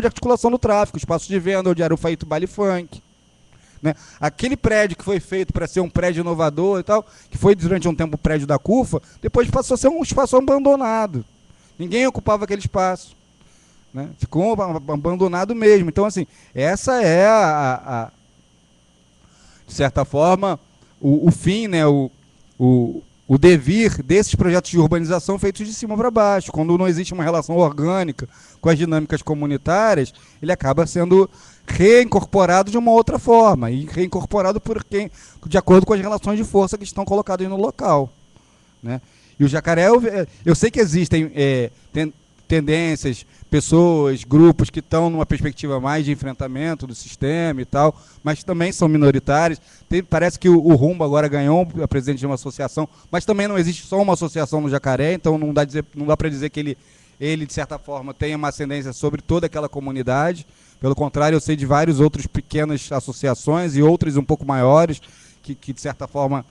de articulação do tráfico, espaço de venda onde era o feito baile funk. Né? Aquele prédio que foi feito para ser um prédio inovador e tal, que foi durante um tempo o prédio da CUFA, depois passou a ser um espaço abandonado. Ninguém ocupava aquele espaço. Né? Ficou abandonado mesmo. Então, assim, essa é de certa forma, o fim, né? O devir desses projetos de urbanização feitos de cima para baixo. Quando não existe uma relação orgânica com as dinâmicas comunitárias, ele acaba sendo reincorporado de uma outra forma, e reincorporado de acordo com as relações de força que estão colocadas no local. Né? E o Jacaré, eu sei que existem tendências, pessoas, grupos que estão numa perspectiva mais de enfrentamento do sistema e tal, mas também são minoritários. Parece que o Rumba agora ganhou a presidente de uma associação, mas também não existe só uma associação no Jacaré, então não dá para dizer que ele, de certa forma, tenha uma ascendência sobre toda aquela comunidade. Pelo contrário, eu sei de várias outras pequenas associações e outras um pouco maiores, que de certa forma,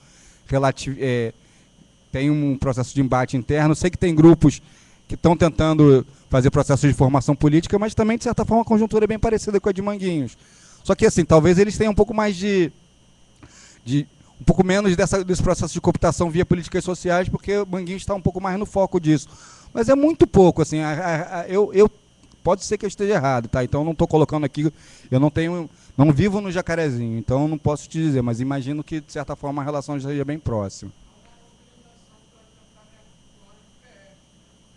tem um processo de embate interno. Eu sei que tem grupos que estão tentando fazer processos de formação política, mas também, de certa forma, a conjuntura é bem parecida com a de Manguinhos. Só que, assim, talvez eles tenham um pouco mais um pouco menos desse processo de cooptação via políticas sociais, porque Manguinhos está um pouco mais no foco disso. Mas é muito pouco, assim, pode ser que eu esteja errado, tá? Então, não estou colocando aqui, eu não vivo no Jacarezinho, então não posso te dizer, mas imagino que, de certa forma, a relação seja bem próxima.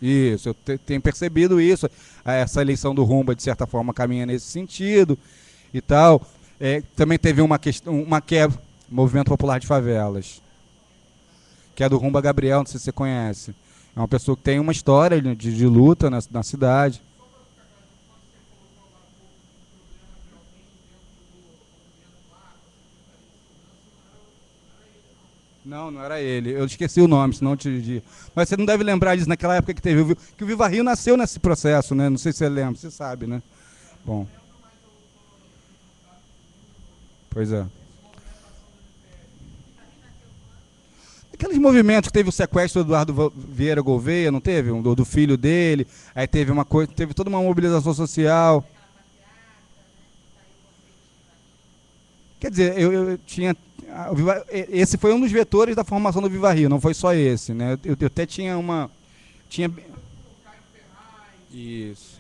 Isso, eu tenho percebido isso. Essa eleição do Rumba, de certa forma, caminha nesse sentido e tal. Também teve uma questão, Movimento Popular de Favelas, que é do Rumba Gabriel, não sei se você conhece. É uma pessoa que tem uma história de luta na cidade. Não, não era ele. Eu esqueci o nome, senão eu te digo. Mas você não deve lembrar disso naquela época que teve. Que o Viva Rio nasceu nesse processo, né? Não sei se você lembra, você sabe, né? Bom. Pois é. Aqueles movimentos que teve o sequestro do Eduardo Vieira Gouveia, não teve? Do filho dele. Aí teve teve toda uma mobilização social. Quer dizer, eu tinha. Esse foi um dos vetores da formação do Viva Rio, não foi só esse, né? Eu até tinha uma. Tinha. Isso.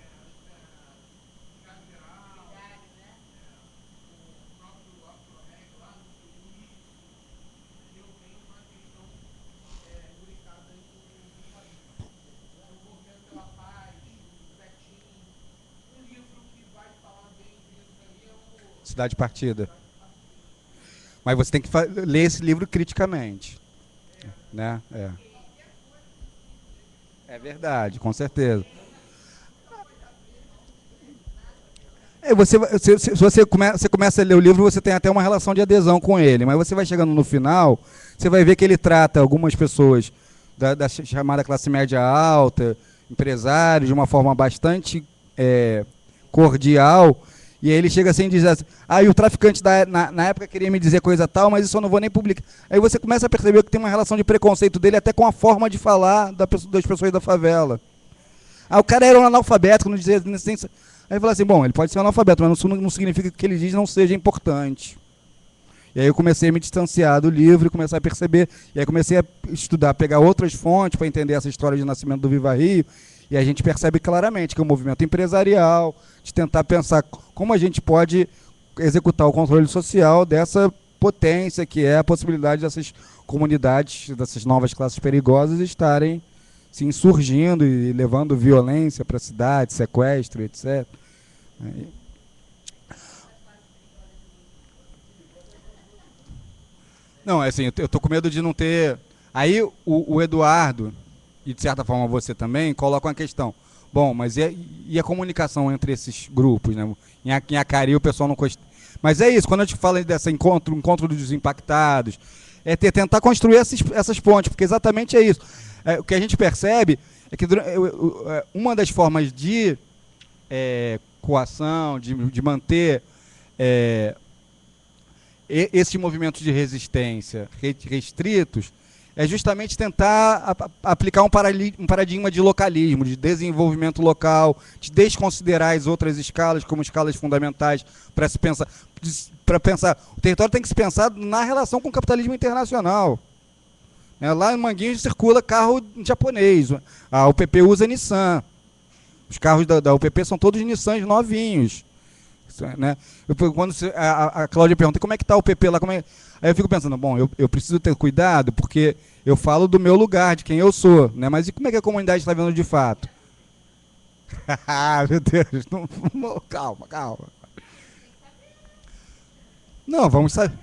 Cidade Partida. Mas você tem que ler esse livro criticamente. Né? É verdade, com certeza. Se você começa a ler o livro, você tem até uma relação de adesão com ele, mas você vai chegando no final, você vai ver que ele trata algumas pessoas da chamada classe média alta, empresários, de uma forma bastante cordial, e aí ele chega assim e diz assim, e o traficante na época queria me dizer coisa tal, mas isso eu não vou nem publicar. Aí você começa a perceber que tem uma relação de preconceito dele até com a forma de falar das pessoas da favela. O cara era um analfabeto, não dizia licença. Aí fala assim, bom, ele pode ser um analfabeto, mas não significa que o que ele diz não seja importante. E aí eu comecei a me distanciar do livro e começar a perceber, e aí comecei a estudar, pegar outras fontes para entender essa história de nascimento do Viva Rio, e a gente percebe claramente que é um movimento empresarial, de tentar pensar como a gente pode executar o controle social dessa potência que é a possibilidade dessas comunidades, dessas novas classes perigosas estarem se insurgindo e levando violência para a cidade, sequestro, etc. Não, é assim, eu tô com medo de não ter. Aí o Eduardo, e de certa forma você também, coloca uma questão. Bom, mas e a comunicação entre esses grupos, né? Em Acari o pessoal não gosta. Mas é isso, quando a gente fala desse encontro dos impactados, tentar construir essas pontes, porque exatamente é isso. O que a gente percebe é que uma das formas de coação, de manter esses movimentos de resistência restritos, é justamente tentar aplicar um paradigma de localismo, de desenvolvimento local, de desconsiderar as outras escalas como escalas fundamentais para se pensar, para pensar. O território tem que se pensar na relação com o capitalismo internacional. Lá em Manguinhos circula carro japonês, a UPP usa Nissan. Os carros da UPP são todos Nissans novinhos. Né? Quando a Cláudia pergunta como é que está o PP lá, aí eu fico pensando, bom, eu preciso ter cuidado porque eu falo do meu lugar, de quem eu sou, né? Mas e como é que a comunidade está vendo de fato? Ah, meu Deus, calma, calma. Não, vamos saber.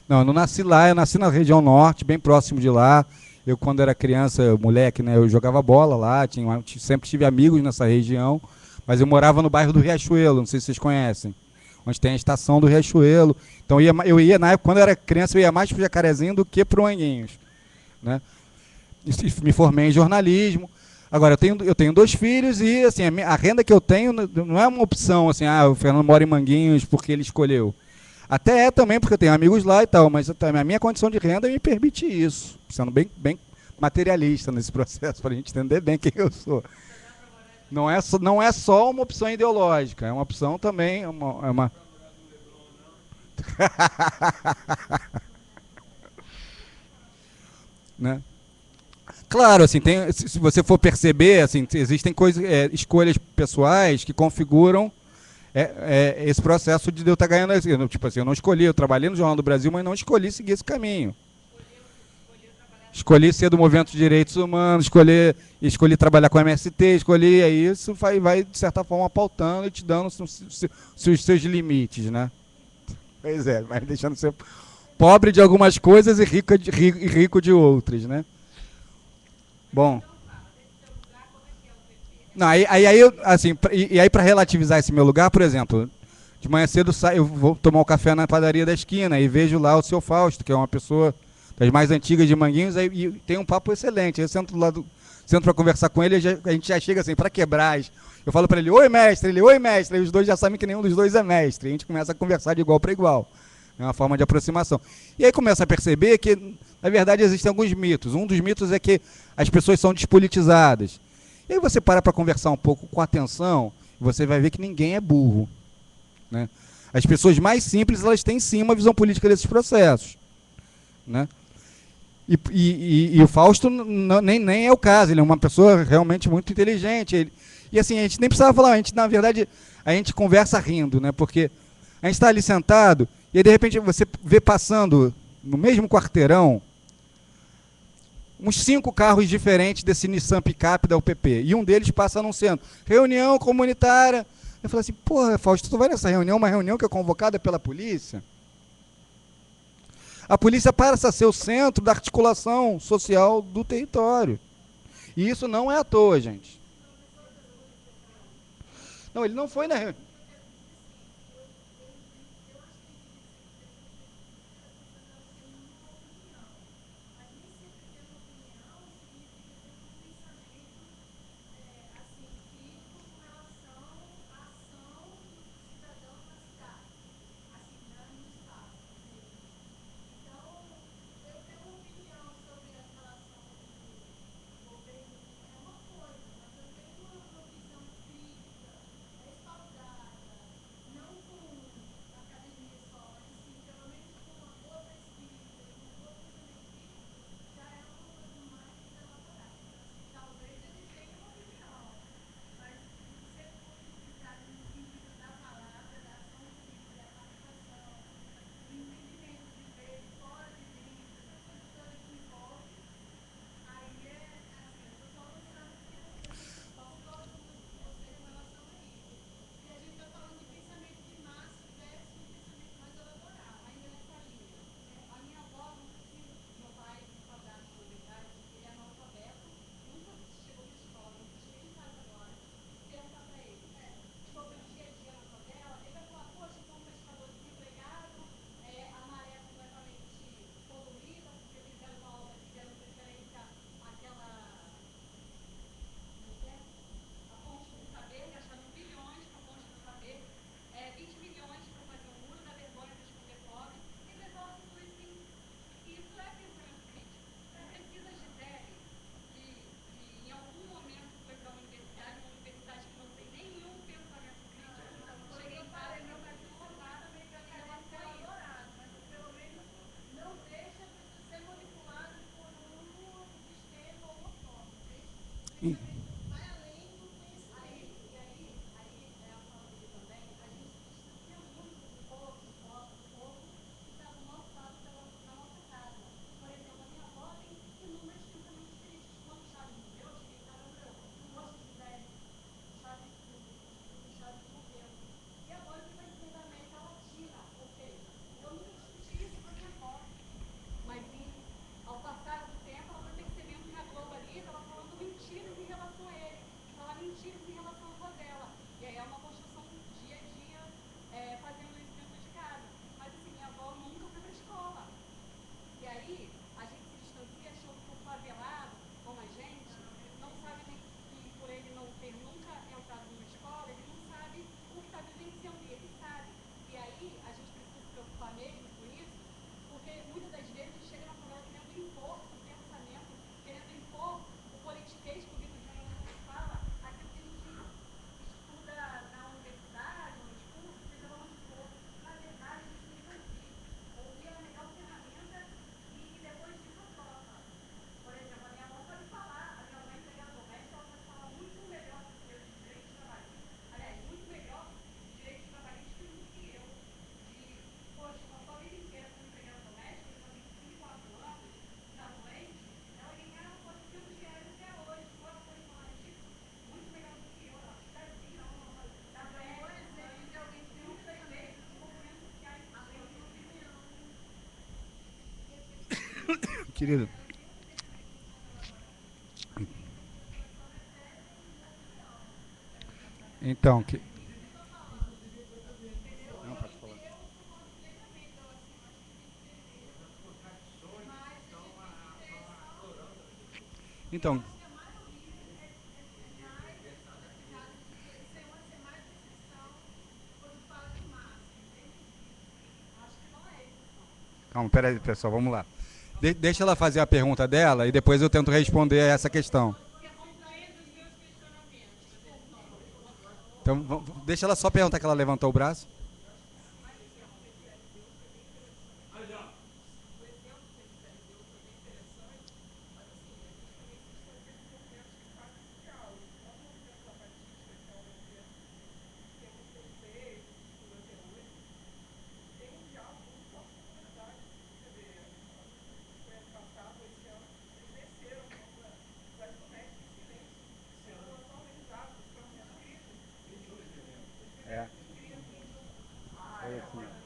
Não, eu não nasci lá, eu nasci na região norte, bem próximo de lá. Eu, quando era criança, moleque, né, eu jogava bola lá, sempre tive amigos nessa região, mas eu morava no bairro do Riachuelo, não sei se vocês conhecem, onde tem a estação do Riachuelo. Então eu ia na época, quando eu era criança, eu ia mais pro Jacarezinho do que pro Manguinhos, né? Me formei em jornalismo. Agora, eu tenho 2 filhos e assim, a renda que eu tenho não é uma opção, assim, o Fernando mora em Manguinhos porque ele escolheu. Até é também porque eu tenho amigos lá e tal, mas a minha condição de renda me permite isso, sendo bem materialista nesse processo, para a gente entender bem quem eu sou. Não é só uma opção ideológica, é uma opção também, né? Claro, assim, se você for perceber, assim, existem escolhas pessoais que configuram esse processo de eu estar ganhando. Tipo assim, eu não escolhi, eu trabalhei no Jornal do Brasil, mas não escolhi seguir esse caminho. Escolhi ser do movimento de direitos humanos, escolhi trabalhar com MST, aí isso vai, de certa forma, pautando e te dando os seus limites, né? Pois é, mas deixando ser pobre de algumas coisas e rico de outras, né? Bom, não, assim, e aí para relativizar esse meu lugar, por exemplo, de manhã cedo eu vou tomar um café na padaria da esquina e vejo lá o seu Fausto, que é uma pessoa das mais antigas de Manguinhos, e tem um papo excelente. Eu sento para conversar com ele, a gente já chega assim, para quebrar. Eu falo para ele, oi mestre, oi mestre, e os dois já sabem que nenhum dos dois é mestre. E a gente começa a conversar de igual para igual. É uma forma de aproximação. E aí começa a perceber que, na verdade, existem alguns mitos. Um dos mitos é que as pessoas são despolitizadas. E aí você para conversar um pouco com atenção, e você vai ver que ninguém é burro. Né? As pessoas mais simples, elas têm sim uma visão política desses processos. Né? E o Fausto nem é o caso, ele é uma pessoa realmente muito inteligente. E assim, a gente nem precisava falar, na verdade, a gente conversa rindo, né? Porque a gente está ali sentado, e aí de repente você vê passando no mesmo quarteirão uns 5 carros diferentes desse Nissan Picape da UPP. E um deles passa anunciando reunião comunitária. Eu falei assim, porra, Fausto, tu vai nessa reunião, uma reunião que é convocada pela polícia? A polícia passa a ser o centro da articulação social do território. E isso não é à toa, gente. Não, ele não foi na reunião. Querido. Então, Não, pode falar. Então, calma, peraí, pessoal, vamos lá. Deixa ela fazer a pergunta dela e depois eu tento responder a essa questão. Então, deixa ela só perguntar que ela levantou o braço. É. Foi assim.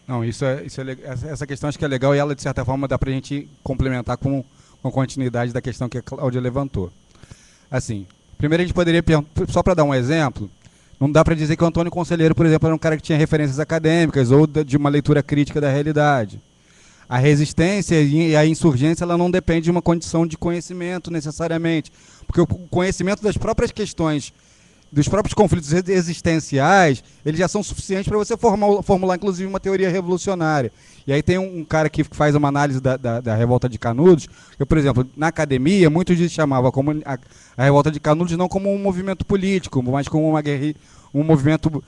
Não, essa questão acho que é legal e ela, de certa forma, dá para a gente complementar com a continuidade da questão que a Cláudia levantou. Assim, primeiro a gente poderia perguntar, só para dar um exemplo, não dá para dizer que o Antônio Conselheiro, por exemplo, era um cara que tinha referências acadêmicas ou de uma leitura crítica da realidade. A resistência e a insurgência ela não depende de uma condição de conhecimento necessariamente, porque o conhecimento das próprias questões dos próprios conflitos existenciais, eles já são suficientes para você formular, inclusive, uma teoria revolucionária. E aí tem um cara que faz uma análise da revolta de Canudos, que, por exemplo, na academia, muitos chamavam a revolta de Canudos não como um movimento político, mas como um movimento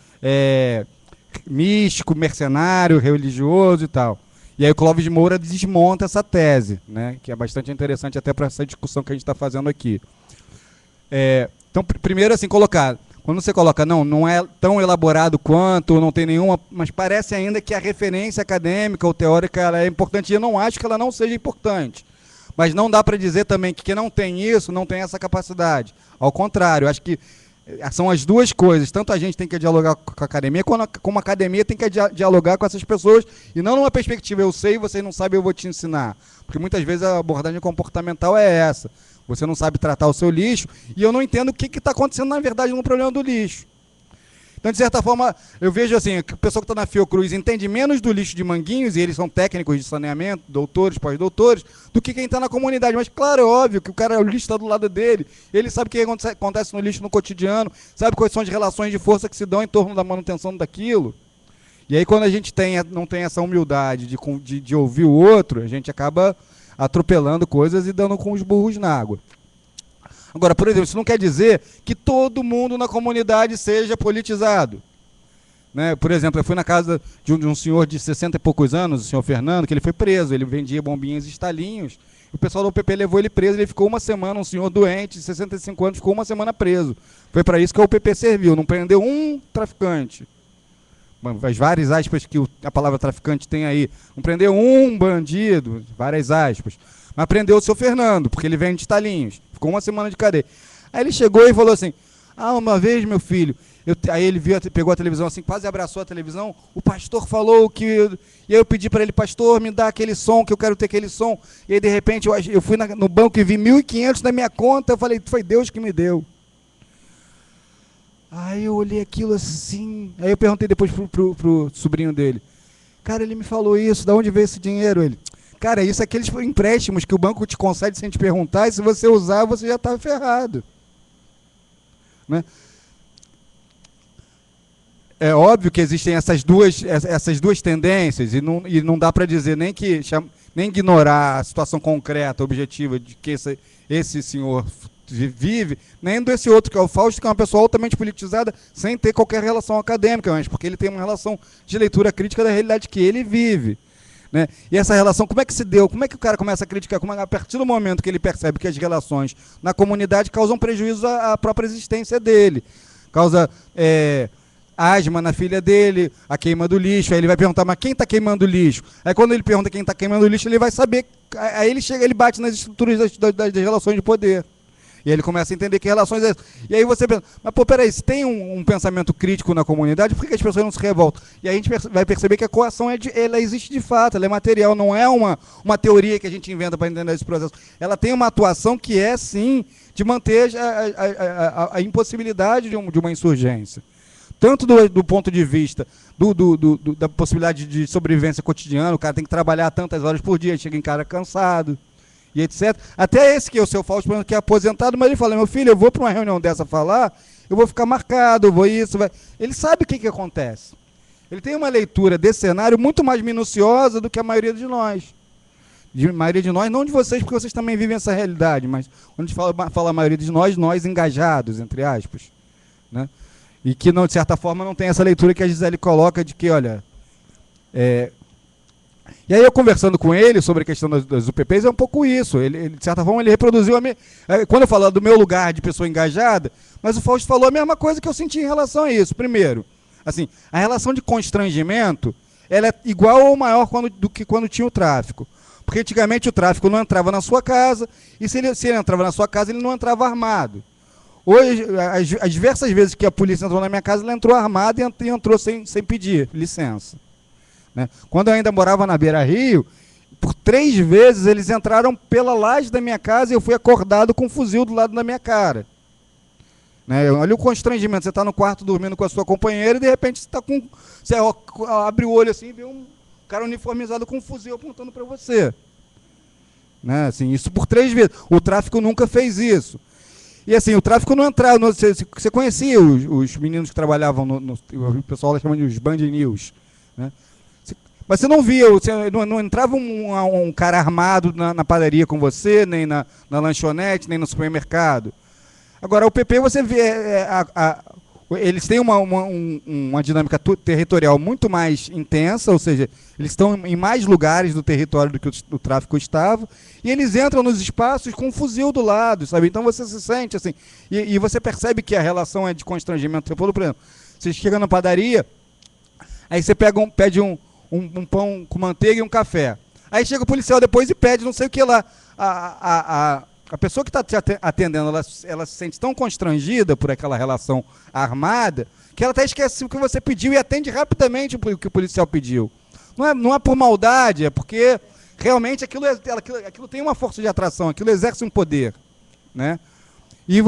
místico, mercenário, religioso e tal. E aí o Clóvis de Moura desmonta essa tese, né, que é bastante interessante até para essa discussão que a gente está fazendo aqui. Então, primeiro, assim, quando você coloca, não é tão elaborado quanto, não tem nenhuma, mas parece ainda que a referência acadêmica ou teórica ela é importante, e eu não acho que ela não seja importante. Mas não dá para dizer também que quem não tem isso, não tem essa capacidade. Ao contrário, eu acho que são as duas coisas. Tanto a gente tem que dialogar com a academia, como a academia tem que dialogar com essas pessoas, e não numa perspectiva, eu sei, vocês não sabem, eu vou te ensinar. Porque muitas vezes a abordagem comportamental é essa. Você não sabe tratar o seu lixo, e eu não entendo o que está acontecendo, na verdade, no problema do lixo. Então, de certa forma, eu vejo assim, que a pessoa que está na Fiocruz entende menos do lixo de Manguinhos, e eles são técnicos de saneamento, doutores, pós-doutores, do que quem está na comunidade. Mas, claro, é óbvio que o lixo está do lado dele, ele sabe o que acontece no lixo no cotidiano, sabe quais são as relações de força que se dão em torno da manutenção daquilo. E aí, quando a gente não tem essa humildade de ouvir o outro, a gente acaba atropelando coisas e dando com os burros na água. Agora, por exemplo, isso não quer dizer que todo mundo na comunidade seja politizado. Né? Por exemplo, eu fui na casa de um senhor de 60 e poucos anos, o senhor Fernando, que ele foi preso, ele vendia bombinhas e estalinhos, o pessoal do UPP levou ele preso, ele ficou uma semana, um senhor doente de 65 anos, ficou uma semana preso. Foi para isso que o UPP serviu, não prendeu um traficante. As várias aspas que a palavra traficante tem aí. Não prendeu um bandido, várias aspas. Mas prendeu o seu Fernando, porque ele vende estalinhos. Ficou uma semana de cadeia. Aí ele chegou e falou assim, uma vez, meu filho, aí ele pegou a televisão assim, quase abraçou a televisão, o pastor falou que... E aí eu pedi para ele, pastor, me dá aquele som, que eu quero ter aquele som. E aí, de repente, eu fui no banco e vi 1.500 na minha conta, eu falei, foi Deus que me deu. Aí eu olhei aquilo assim, aí eu perguntei depois pro sobrinho dele, cara, ele me falou isso, de onde veio esse dinheiro? Ele, cara, isso é aqueles empréstimos que o banco te concede sem te perguntar, e se você usar, você já está ferrado. Né? É óbvio que existem essas duas tendências, e não dá para dizer nem ignorar a situação concreta, objetiva, de que esse senhor vive, nem desse outro, que é o Fausto, que é uma pessoa altamente politizada, sem ter qualquer relação acadêmica, mas porque ele tem uma relação de leitura crítica da realidade que ele vive. Né? E essa relação, como é que se deu? Como é que o cara começa a criticar? A partir do momento que ele percebe que as relações na comunidade causam prejuízo à própria existência dele. Causa asma na filha dele, a queima do lixo. Aí ele vai perguntar, mas quem está queimando o lixo? Aí quando ele pergunta quem está queimando o lixo, ele vai saber. Aí ele bate nas estruturas das relações de poder. E ele começa a entender que relações é essa. E aí você pensa, mas pô, peraí, se tem um pensamento crítico na comunidade, por que as pessoas não se revoltam? E aí a gente vai perceber que a coação ela existe de fato, ela é material, não é uma teoria que a gente inventa para entender esse processo. Ela tem uma atuação que é, sim, de manter a impossibilidade de uma insurgência. Tanto do ponto de vista da possibilidade de sobrevivência cotidiana, o cara tem que trabalhar tantas horas por dia, chega em casa cansado, e etc. Até esse que é o seu Fausto, que é aposentado, mas ele fala, meu filho, eu vou para uma reunião dessa falar, eu vou ficar marcado, eu vou isso, vai... Ele sabe o que acontece. Ele tem uma leitura desse cenário muito mais minuciosa do que a maioria de nós. A maioria de nós, não de vocês, porque vocês também vivem essa realidade, mas quando a gente fala a maioria de nós engajados, entre aspas, né? E que, não, de certa forma, não tem essa leitura que a Gisele coloca de que, olha... E aí eu conversando com ele sobre a questão das UPPs, é um pouco isso. Ele de certa forma, ele reproduziu quando eu falo do meu lugar de pessoa engajada, mas o Fausto falou a mesma coisa que eu senti em relação a isso. Primeiro, assim, a relação de constrangimento, ela é igual ou maior do que quando tinha o tráfico. Porque antigamente o tráfico não entrava na sua casa, e se ele entrava na sua casa, ele não entrava armado. Hoje, as diversas vezes que a polícia entrou na minha casa, ela entrou armada e entrou sem pedir licença. Né? Quando eu ainda morava na Beira Rio, por 3 vezes eles entraram pela laje da minha casa e eu fui acordado com um fuzil do lado da minha cara. Né? Olha o constrangimento, você está no quarto dormindo com a sua companheira e de repente você abre o olho assim e vê um cara uniformizado com um fuzil apontando para você. Né? Assim, isso por 3 vezes. O tráfico nunca fez isso. E assim, o tráfico não entrava. Você conhecia os meninos que trabalhavam o pessoal chama de os Band News, né? Mas você não via, não entrava um cara armado na padaria com você, nem na lanchonete, nem no supermercado. Agora, o PP, você vê, eles têm uma dinâmica territorial muito mais intensa, ou seja, eles estão em mais lugares do território do que o tráfico estava, e eles entram nos espaços com um fuzil do lado, sabe? Então você se sente assim, e você percebe que a relação é de constrangimento. Você falou, por exemplo, você chega na padaria, aí você pede um pão com manteiga e um café. Aí chega o policial depois e pede não sei o que lá. A pessoa que está te atendendo, ela se sente tão constrangida por aquela relação armada, que ela até esquece o que você pediu e atende rapidamente o que o policial pediu. Não é por maldade, é porque realmente aquilo tem uma força de atração, aquilo exerce um poder, né? E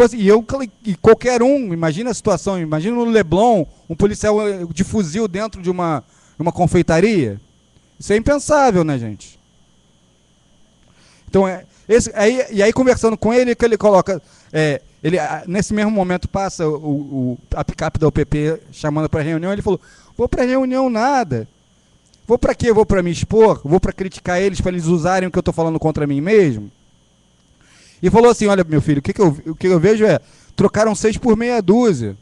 qualquer um, imagina a situação, imagina no Leblon, um policial de fuzil dentro de uma confeitaria. Isso é impensável, né, gente? Então, aí conversando com ele, que ele coloca... nesse mesmo momento passa a picape da UPP chamando para reunião, ele falou, vou para reunião nada. Vou para quê? Vou para me expor? Vou para criticar eles, para eles usarem o que eu estou falando contra mim mesmo? E falou assim, olha, meu filho, o que eu vejo trocaram 6 por meia dúzia.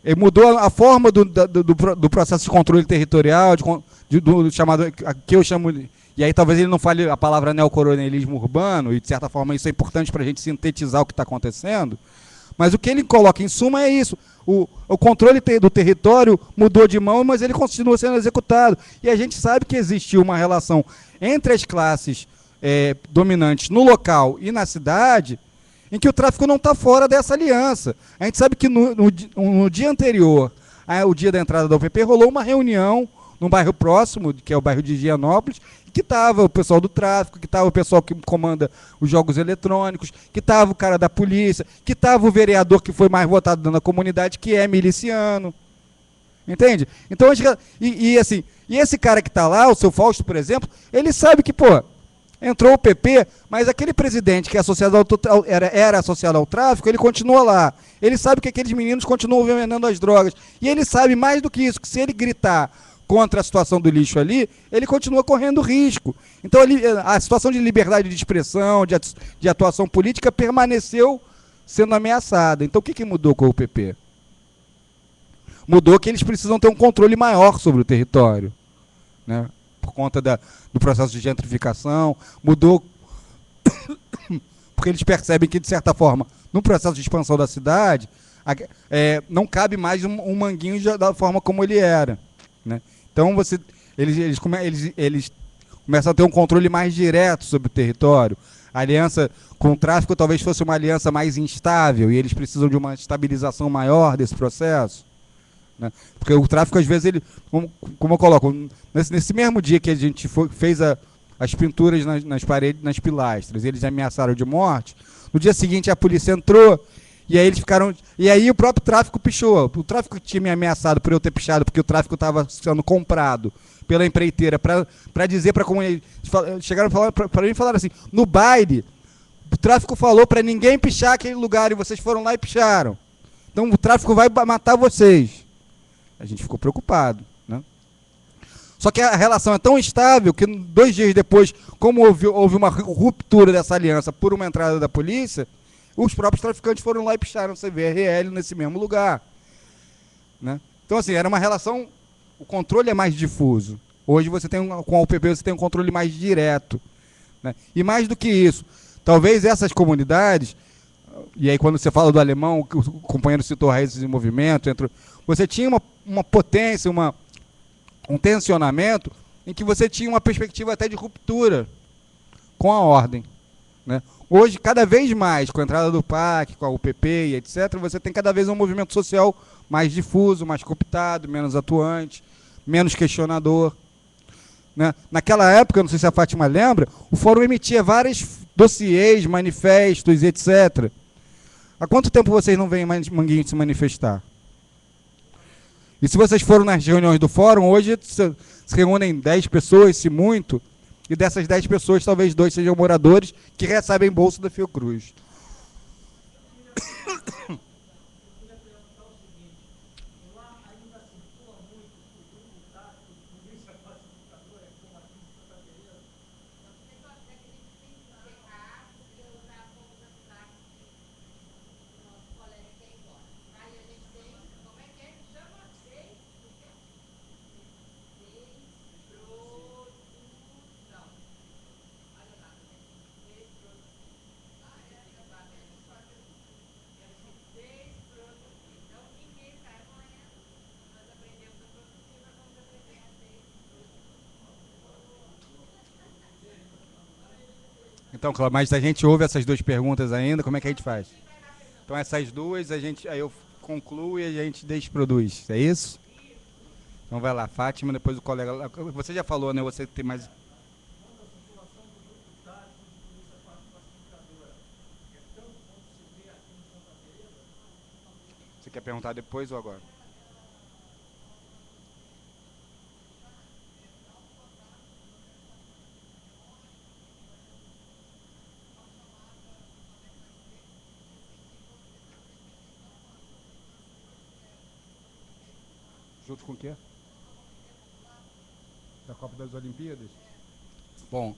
Ele mudou a forma do processo de controle territorial, do chamado, que eu chamo, e aí talvez ele não fale a palavra neocoronelismo urbano, e de certa forma isso é importante para a gente sintetizar o que está acontecendo, mas o que ele coloca em suma é isso, o controle do território mudou de mão, mas ele continua sendo executado, e a gente sabe que existiu uma relação entre as classes dominantes no local e na cidade, em que o tráfico não está fora dessa aliança. A gente sabe que no dia anterior, o dia da entrada da UPP, rolou uma reunião num bairro próximo, que é o bairro de Higienópolis, que estava o pessoal do tráfico, que estava o pessoal que comanda os jogos eletrônicos, que estava o cara da polícia, que estava o vereador que foi mais votado na comunidade, que é miliciano. Entende? Então, assim, esse cara que está lá, o seu Fausto, por exemplo, ele sabe que, entrou o PP, mas aquele presidente que é associado era associado ao tráfico, ele continua lá. Ele sabe que aqueles meninos continuam vendendo as drogas. E ele sabe mais do que isso, que se ele gritar contra a situação do lixo ali, ele continua correndo risco. Então a situação de liberdade de expressão, de atuação política, permaneceu sendo ameaçada. Então o que mudou com o PP? Mudou que eles precisam ter um controle maior sobre o território, né? Por conta do processo de gentrificação, mudou porque eles percebem que, de certa forma, no processo de expansão da cidade, não cabe mais um Manguinhos da forma como ele era, né? Então eles começam a ter um controle mais direto sobre o território. A aliança com o tráfico talvez fosse uma aliança mais instável, e eles precisam de uma estabilização maior desse processo, né? Porque o tráfico, às vezes, como eu coloco, nesse mesmo dia que a gente fez as pinturas nas paredes, nas pilastras, eles ameaçaram de morte, no dia seguinte a polícia entrou, e aí eles ficaram. E aí o próprio tráfico pichou. O tráfico tinha me ameaçado por eu ter pichado, porque o tráfico estava sendo comprado pela empreiteira, para dizer para a comunidade. Chegaram para mim e falaram assim: no baile, o tráfico falou para ninguém pichar aquele lugar, e vocês foram lá e picharam. Então o tráfico vai matar vocês. A gente ficou preocupado, né? Só que a relação é tão instável que 2 dias depois, como houve uma ruptura dessa aliança por uma entrada da polícia, os próprios traficantes foram lá e picharam CVRL nesse mesmo lugar, né? Então, assim, era uma relação... O controle é mais difuso. Hoje, com a UPP, você tem um controle mais direto, né? E mais do que isso, talvez essas comunidades... E aí, quando você fala do alemão, o companheiro citou Raízes em Movimento, você tinha uma potência, um tensionamento em que você tinha uma perspectiva até de ruptura com a ordem, né? Hoje, cada vez mais, com a entrada do PAC, com a UPP e etc., você tem cada vez um movimento social mais difuso, mais cooptado, menos atuante, menos questionador, né? Naquela época, não sei se a Fátima lembra, o Fórum emitia vários dossiês, manifestos, etc. Há quanto tempo vocês não veem mais Manguinhos se manifestar? E se vocês foram nas reuniões do Fórum, hoje se reúnem 10 pessoas, se muito, e dessas 10 pessoas, talvez 2 sejam moradores que recebem bolsa da Fiocruz. Então, Cláudio, mas a gente ouve essas duas perguntas ainda, como é que a gente faz? Então essas duas, aí eu concluo e a gente desproduz, é isso? Então vai lá, Fátima, depois o colega... Você já falou, né? Você tem mais... Você quer perguntar depois ou agora? Junto com o quê? Da Copa das Olimpíadas? Bom,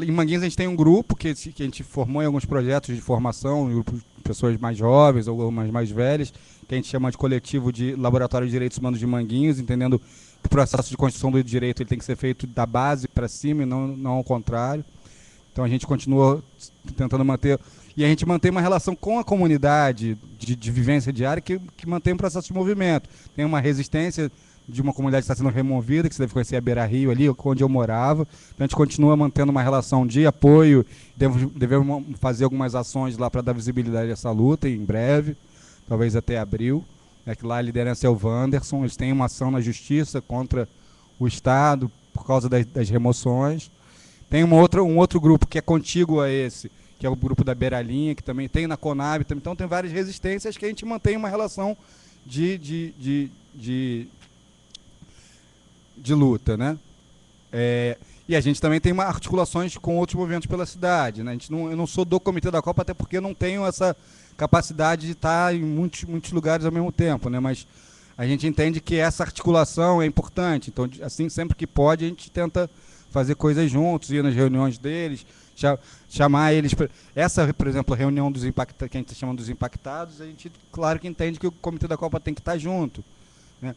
em Manguinhos a gente tem um grupo que a gente formou em alguns projetos de formação, um grupo de pessoas mais jovens ou algumas mais velhas, que a gente chama de coletivo de Laboratório de Direitos Humanos de Manguinhos, entendendo que o processo de construção do direito ele tem que ser feito da base para cima e não ao contrário. Então a gente continua tentando manter... E a gente mantém uma relação com a comunidade de vivência diária que mantém um processo de movimento. Tem uma resistência de uma comunidade que está sendo removida, que você deve conhecer a Beira Rio ali, onde eu morava. Então a gente continua mantendo uma relação de apoio, devemos fazer algumas ações lá para dar visibilidade a essa luta em breve, talvez até abril. É que lá a liderança é o Wanderson, eles têm uma ação na justiça contra o Estado por causa das remoções. Tem um outro grupo que é contíguo a esse, que é o grupo da Beiralinha, que também tem na Conab, então tem várias resistências que a gente mantém uma relação de luta, né? E a gente também tem articulações com outros movimentos pela cidade, né? Eu não sou do Comitê da Copa, até porque não tenho essa capacidade de estar em muitos lugares ao mesmo tempo, né? Mas a gente entende que essa articulação é importante, então assim, sempre que pode a gente tenta fazer coisas juntos, ir nas reuniões deles, chamar eles... Essa, por exemplo, a reunião dos impactados, que a gente está chamando dos impactados, a gente, claro que entende que o Comitê da Copa tem que estar junto, né?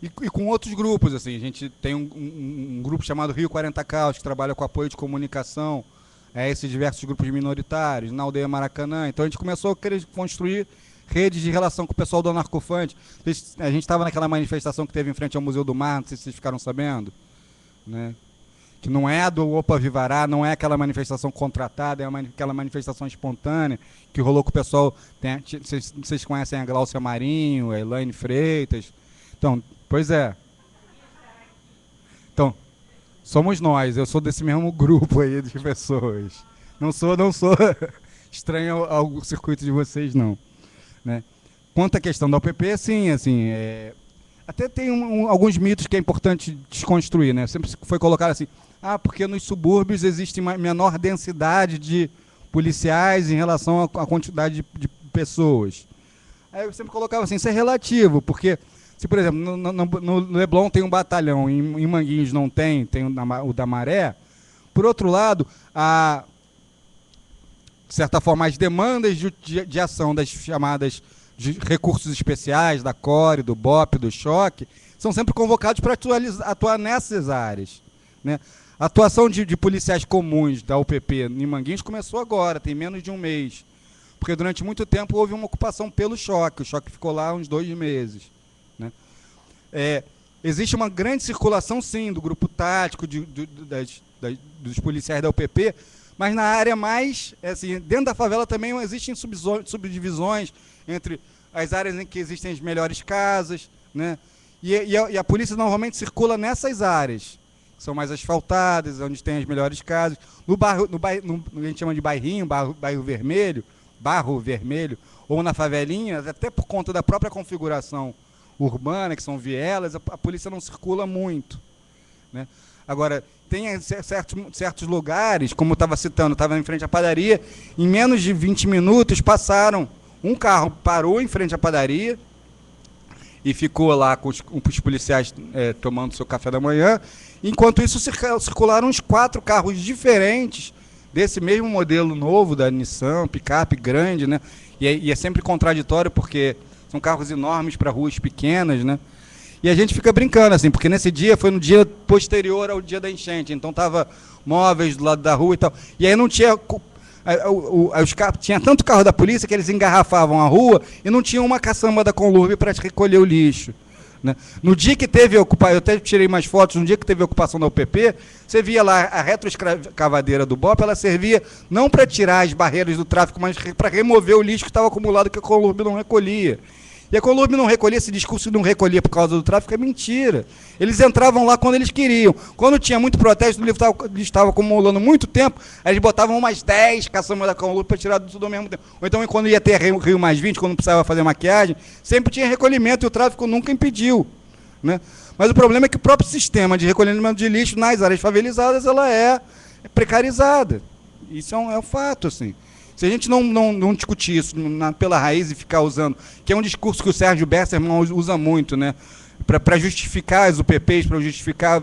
E com outros grupos, assim, a gente tem um grupo chamado Rio 40 Caos, que trabalha com apoio de comunicação a esses diversos grupos minoritários, na aldeia Maracanã. Então a gente começou a querer construir redes de relação com o pessoal do Anarcofante. A gente estava naquela manifestação que teve em frente ao Museu do Mar, não sei se vocês ficaram sabendo, né? Que não é do Opa Vivará, não é aquela manifestação contratada, é aquela manifestação espontânea que rolou com o pessoal. Vocês conhecem a Gláucia Marinho, a Elaine Freitas. Então, pois é. Então, somos nós, eu sou desse mesmo grupo aí de pessoas. Não sou estranho ao circuito de vocês, não, né? Quanto à questão da UPP, sim, assim, até tem alguns mitos que é importante desconstruir, né? Sempre foi colocado assim, porque nos subúrbios existe uma menor densidade de policiais em relação à quantidade de pessoas. Aí eu sempre colocava assim, isso é relativo, porque se, por exemplo, no Leblon tem um batalhão, em Manguinhos não tem o da Maré. Por outro lado, de certa forma, as demandas de ação das chamadas de recursos especiais, da CORE, do BOP, do Choque, são sempre convocados para atuar nessas áreas, né? A atuação de policiais comuns da UPP em Manguinhos começou agora, tem menos de um mês, porque durante muito tempo houve uma ocupação pelo Choque, o Choque ficou lá uns 2 meses, né? Existe uma grande circulação, sim, do grupo tático, dos policiais da UPP, mas na área mais, assim, dentro da favela também existem subdivisões entre as áreas em que existem as melhores casas, né? E a polícia normalmente circula nessas áreas, que são mais asfaltadas, onde tem as melhores casas. No bairro, a gente chama de bairrinho, bairro vermelho, barro vermelho, ou na favelinha, até por conta da própria configuração urbana, que são vielas, a polícia não circula muito, né? Agora, tem certos lugares, como eu estava citando, estava em frente à padaria, em menos de 20 minutos passaram, um carro parou em frente à padaria e ficou lá com os policiais tomando seu café da manhã. Enquanto isso, circularam uns 4 carros diferentes desse mesmo modelo novo da Nissan, picape grande, né? E é sempre contraditório, porque são carros enormes para ruas pequenas, né? E a gente fica brincando, assim, porque nesse dia foi no dia posterior ao dia da enchente, então tava móveis do lado da rua e tal. E aí não tinha... tinha tanto carro da polícia que eles engarrafavam a rua e não tinha uma caçamba da Conlurb para recolher o lixo. Né? No dia que teve ocupação, eu até tirei mais fotos, no dia que teve ocupação da UPP, você via lá a retroescavadeira do BOP, ela servia não para tirar as barreiras do tráfico, mas para remover o lixo que estava acumulado que a Colurb não recolhia. E a Colurb não recolhia, esse discurso de não recolhia por causa do tráfico é mentira. Eles entravam lá quando eles queriam. Quando tinha muito protesto, o lixo estava acumulando muito tempo, aí eles botavam umas 10 caçambas da Colurb para tirar tudo ao mesmo tempo. Ou então, quando ia ter Rio Mais 20, quando precisava fazer maquiagem, sempre tinha recolhimento e o tráfico nunca impediu. Né? Mas o problema é que o próprio sistema de recolhimento de lixo nas áreas favelizadas ela é precarizada. Isso é um fato, assim. Se a gente não discutir isso pela raiz e ficar usando, que é um discurso que o Sérgio Besserman usa muito, né? Para justificar as UPPs, para justificar...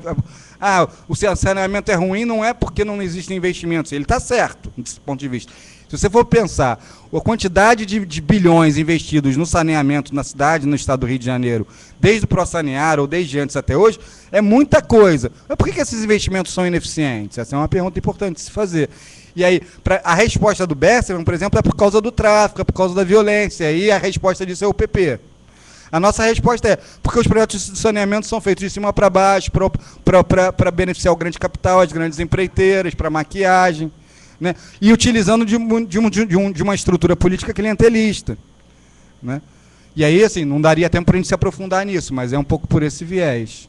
o saneamento é ruim, não é porque não existem investimentos. Ele está certo, desse ponto de vista. Se você for pensar a quantidade de bilhões investidos no saneamento na cidade, no estado do Rio de Janeiro, desde o Prosanear ou desde antes até hoje, é muita coisa. Mas por que esses investimentos são ineficientes? Essa é uma pergunta importante de se fazer. E aí, a resposta do Besserman, por exemplo, é por causa do tráfico, é por causa da violência. E a resposta disso é o PP. A nossa resposta é porque os projetos de saneamento são feitos de cima para baixo, para beneficiar o grande capital, as grandes empreiteiras, para maquiagem, né? E utilizando de uma estrutura política clientelista. Né? E aí, assim, não daria tempo para a gente se aprofundar nisso, mas é um pouco por esse viés.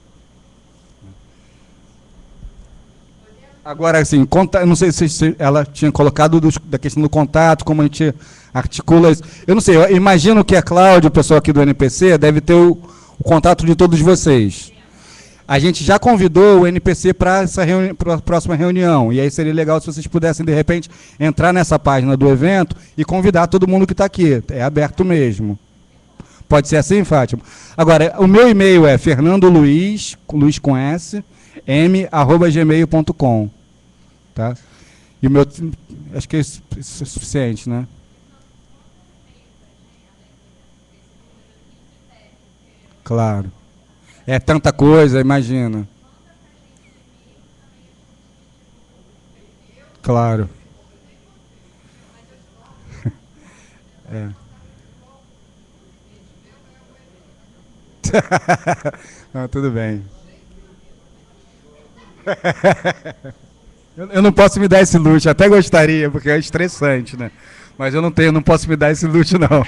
Agora, assim, não sei se ela tinha colocado da questão do contato, como a gente articula isso. Eu não sei, eu imagino que a Cláudia, o pessoal aqui do NPC, deve ter o contato de todos vocês. A gente já convidou o NPC para a próxima reunião, e aí seria legal se vocês pudessem, de repente, entrar nessa página do evento e convidar todo mundo que está aqui. É aberto mesmo. Pode ser assim, Fátima? Agora, o meu e-mail é fernandoluiz, Luiz com S, m@gmail.com. Tá? E o meu, acho que isso é suficiente, né? Claro. É tanta coisa, imagina. Claro. É. Não, tudo bem. Eu não posso me dar esse luxo, até gostaria, porque é estressante, né? Mas eu não posso me dar esse luxo, não.